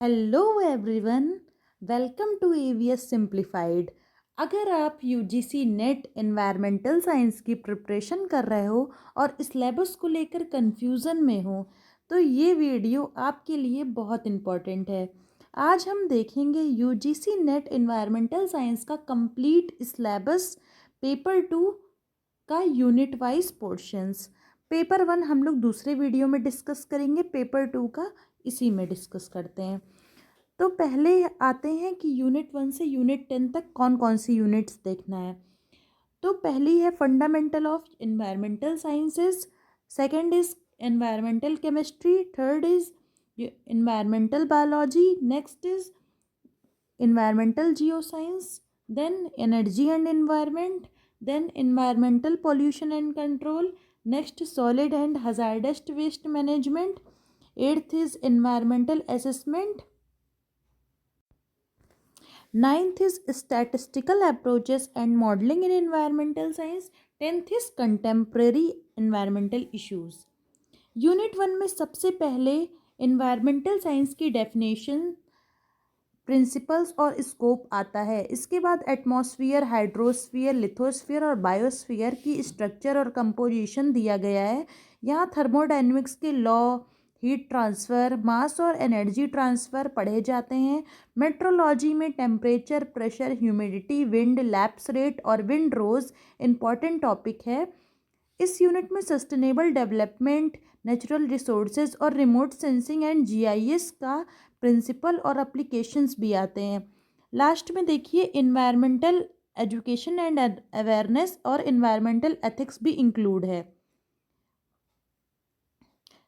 Hello everyone, welcome to AVS simplified. अगर आप UGC NET environmental science की preparation कर रहे हो और सिलेबस को लेकर कंफ्यूजन में हो तो ये वीडियो आपके लिए बहुत इम्पोर्टेंट है। आज हम देखेंगे यूजीसी नेट एनवायरमेंटल साइंस का कंप्लीट सिलेबस, पेपर 2 का यूनिट वाइज पोर्शंस। पेपर 1 हम लोग दूसरे वीडियो में डिस्कस करेंगे, पेपर 2 का इसी में डिस्कस करते हैं। तो पहले आते हैं कि यूनिट 1 से यूनिट 10 तक कौन कौन सी यूनिट्स देखना है। तो पहली है fundamental of environmental sciences, second is environmental chemistry, third is environmental biology, next is environmental geoscience, then energy and environment, then environmental pollution and control, next solid and hazardous waste management, eighth is environmental assessment, ninth is statistical approaches and modeling in environmental science, tenth is contemporary environmental issues। Unit 1 में सबसे पहले environmental science की definition, principles और scope आता है। इसके बाद atmosphere, hydrosphere, lithosphere और बायोस्फीयर की स्ट्रक्चर और कंपोजिशन दिया गया है। यहाँ थर्मोडायनेमिक्स के लॉ, हीट ट्रांसफ़र, मास और एनर्जी ट्रांसफ़र पढ़े जाते हैं। मेट्रोलॉजी में temperature, pressure, humidity, wind, lapse rate और विंड रोज इम्पॉर्टेंट टॉपिक है। इस यूनिट में सस्टेनेबल डेवलपमेंट, नेचुरल रिसोर्सेज और रिमोट सेंसिंग एंड जीआईएस का प्रिंसिपल और एप्लीकेशंस भी आते हैं। लास्ट में देखिए इन्वायरमेंटल एजुकेशन एंड अवेयरनेस और इन्वायरमेंटल एथिक्स भी इंक्लूड है।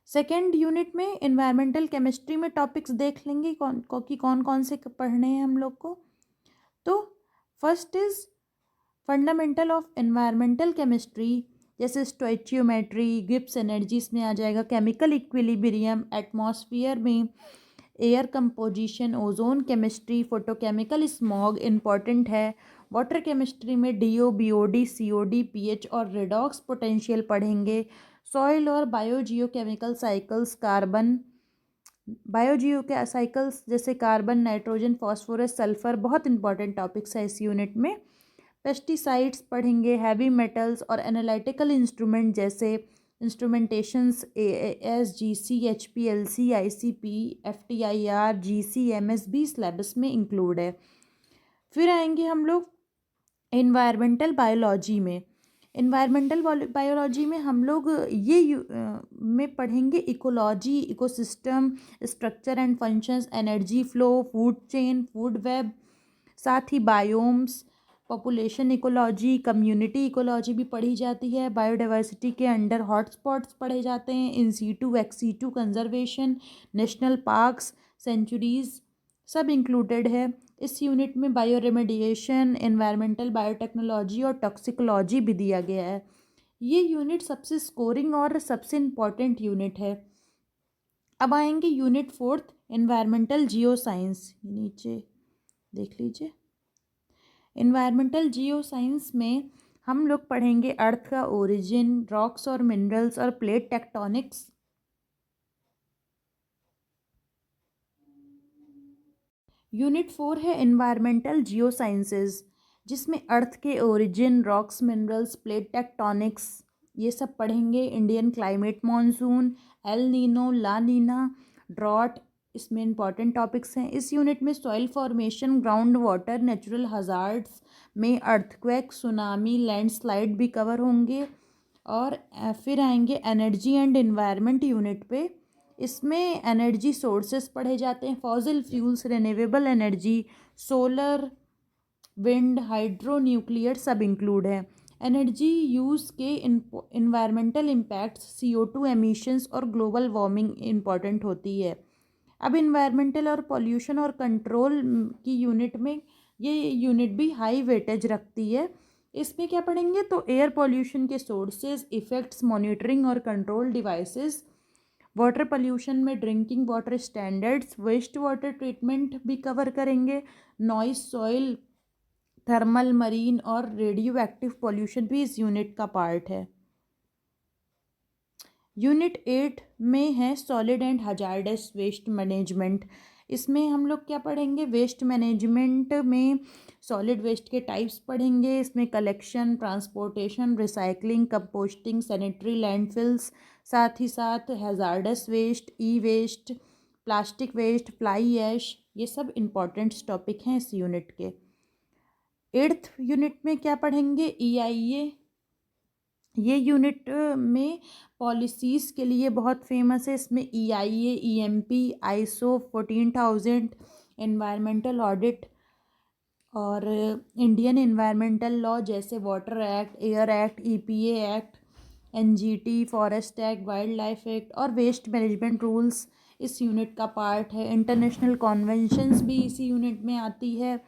सेकेंड यूनिट में इन्वायरमेंटल केमिस्ट्री में टॉपिक्स देख लेंगे कौन कौन से पढ़ने हैं हम लोग को। तो first is fundamental of environmental chemistry, जैसे स्टोइचियोमेट्री, गिब्स एनर्जीज में आ जाएगा, केमिकल इक्विलिब्रियम, एटमॉस्फेयर में air composition, ozone chemistry, photochemical smog important है। वाटर केमिस्ट्री में डीओ, बीओडी, सीओडी, पीएच और रेडॉक्स पोटेंशियल पढ़ेंगे। सॉइल और बायोजियो केमिकल साइकिल्स, कार्बन बायोजियो के साइकिल्स जैसे कार्बन, नाइट्रोजन, फास्फोरस, सल्फर बहुत इंपॉर्टेंट टॉपिक्स है इस यूनिट में। पेस्टिसाइड्स पढ़ेंगे, हैवी मेटल्स और एनालिटिकल इंस्ट्रूमेंट जैसे इंस्ट्रूमेंटेशंस AAS, GC, HPLC, ICP, FTIR, GC, MSB syllabus में इंक्लूड है। फिर आएंगे हम लोग इन्वायरमेंटल बायोलॉजी में। इन्वायरमेंटल बायोलॉजी में हम लोग में पढ़ेंगे ecology, ecosystem, structure and functions, energy flow, food chain, food web, साथ ही biomes, population ecology, community ecology भी पढ़ी जाती है। बायोडाइवर्सिटी के अंडर हॉटस्पॉट्स पढ़े जाते हैं, in situ, ex situ conservation, national parks, sanctuaries सब इंक्लूडेड है। इस यूनिट में बायो रेमेडिएशन, एनवायरमेंटल बायोटेक्नोलॉजी और टॉक्सिकोलॉजी भी दिया गया है। ये यूनिट सबसे स्कोरिंग और सबसे इम्पॉर्टेंट यूनिट है। अब आएंगे यूनिट 4 एनवायरमेंटल जियो साइंस, नीचे देख लीजिए। इन्वायरमेंटल जियो साइंस में हम लोग पढ़ेंगे अर्थ का ओरिजिन, रॉक्स और मिनरल्स और प्लेट टेक्टोनिक्स। यूनिट 4 है एनवायरमेंटल जियो साइंसेज, जिसमें अर्थ के origin, rocks, minerals, plate tectonics ये सब पढ़ेंगे। Indian climate, monsoon, El Nino, La Nina, drought इसमें इंपॉर्टेंट टॉपिक्स हैं। इस यूनिट में soil formation, ground water, natural hazards में अर्थक्वेक, सुनामी, लैंडस्लाइड भी कवर होंगे। और फिर आएंगे एनर्जी एंड एनवायरनमेंट यूनिट पे। इसमें एनर्जी सोर्सेस पढ़े जाते हैं, fossil fuels, renewable energy, solar, wind, hydro, nuclear सब इंक्लूड है। एनर्जी यूज़ के इन्वायरमेंटल इम्पैक्ट्स, CO2 एमिशंस और ग्लोबल वार्मिंग इम्पॉर्टेंट होती है। अब इन्वायरमेंटल और पॉल्यूशन और कंट्रोल की यूनिट में ये यूनिट भी हाई वेटेज रखती है। इसमें क्या पढ़ेंगे तो एयर पॉल्यूशन के सोर्सेज, इफ़ेक्ट्स, मॉनिटरिंग और कंट्रोल डिवाइसेस, वाटर पॉल्यूशन में drinking water standards, waste water treatment भी कवर करेंगे। नॉइज, सॉइल, थर्मल, मरीन और रेडियो एक्टिव पॉल्यूशन भी इस यूनिट का पार्ट है। यूनिट 8 में है solid and hazardous waste management. इसमें हम लोग क्या पढ़ेंगे, वेस्ट मैनेजमेंट में सॉलिड वेस्ट के टाइप्स पढ़ेंगे। इसमें collection, transportation, recycling, composting, sanitary landfills, साथ ही साथ hazardous waste, e waste, plastic waste, fly ash, ये सब इम्पॉर्टेंट टॉपिक हैं इस यूनिट के। 8th यूनिट में क्या पढ़ेंगे, EIA। ये यूनिट में पॉलिसीज़ के लिए बहुत फेमस है। इसमें EIA, EMP, ISO 14000, environmental audit और इंडियन एनवायरमेंटल लॉ जैसे water act, air act, EPA act, NGT, forest act, wild life act और वेस्ट मैनेजमेंट रूल्स इस यूनिट का पार्ट है। इंटरनेशनल कॉन्वेंशंस भी इसी यूनिट में आती है।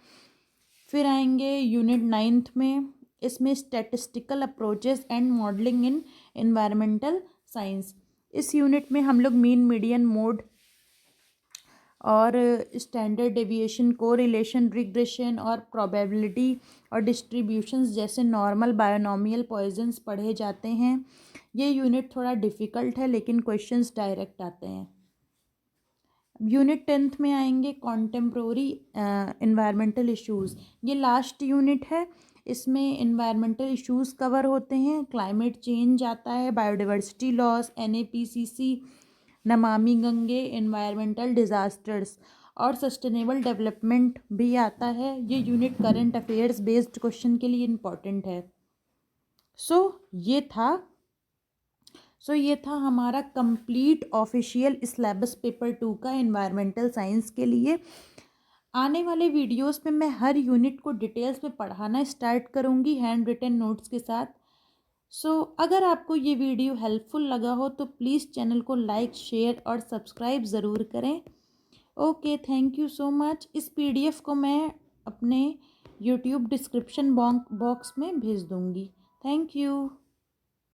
फिर आएंगे यूनिट 9th में, इसमें statistical approaches and modelling in environmental science. इस यूनिट में हम लोग मीन, मीडियन, मोड और स्टैंडर्ड डेविएशन, कोरिलेशन, रिग्रेशन और प्रोबेबिलिटी और डिस्ट्रीब्यूशंस जैसे नॉर्मल, बायोनॉमियल, पॉइजन्स पढ़े जाते हैं। ये यूनिट थोड़ा डिफ़िकल्ट है लेकिन क्वेश्चंस डायरेक्ट आते हैं। यूनिट 10th में आएंगे कॉन्टेम्प्रोरी इन्वायरमेंटल इश्यूज़। ये लास्ट यूनिट है, इसमें इन्वायरमेंटल इश्यूज़ कवर होते हैं। क्लाइमेट चेंज आता है, biodiversity loss, NAPCC, Namami Gange, environmental disasters और सस्टेनेबल डेवलपमेंट भी आता है। ये unit current affairs based question के लिए इम्पॉर्टेंट है। ये था हमारा कंप्लीट ऑफिशियल सिलेबस पेपर 2 का एनवायरमेंटल साइंस के लिए। आने वाले वीडियोस में मैं हर यूनिट को डिटेल्स में पढ़ाना स्टार्ट करूँगी हैंड रिटन नोट्स के साथ। अगर आपको ये वीडियो हेल्पफुल लगा हो तो प्लीज़ चैनल को लाइक, शेयर और सब्सक्राइब ज़रूर करें। Okay, thank you so much. इस PDF को मैं अपने YouTube डिस्क्रिप्शन बॉक्स में भेज दूँगी। Thank you.